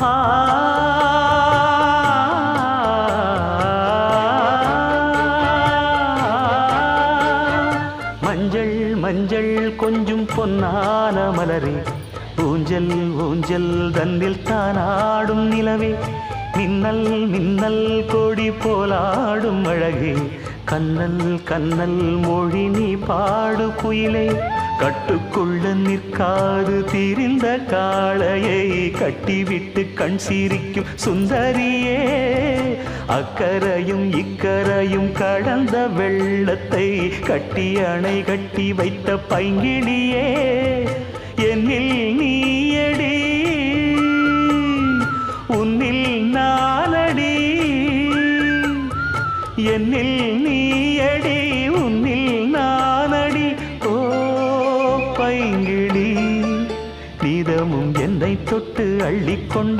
ஆ மஞ்சள் மஞ்சள் கொஞ்சம் பொன்னான மலரே, ஊஞ்சல் ஊஞ்சல் தன்னில் தானாடும் நிலவே, மின்னல் மின்னல் கொடி போலாடும் அழகே, கண்ணல் கண்ணல் மொழி நீ பாடு குயிலே, கட்டுக்குள்ள நிற்காது திரிந்த காளையை கட்டிவிட்டு கண் சிரிக்கும் சுந்தரியே, அக்கரையும் இக்கரையும் கடந்த வெள்ளத்தை கட்டி அணை கட்டி வைத்த பைங்கிளியே, என்னில் நீயடி உன்னில் நானடி, என்னில் நீயடி உன்னில் நானடி, ஓ பைங்கிளி நீதமும் என்னை தொட்டு அள்ளிக்கொண்டு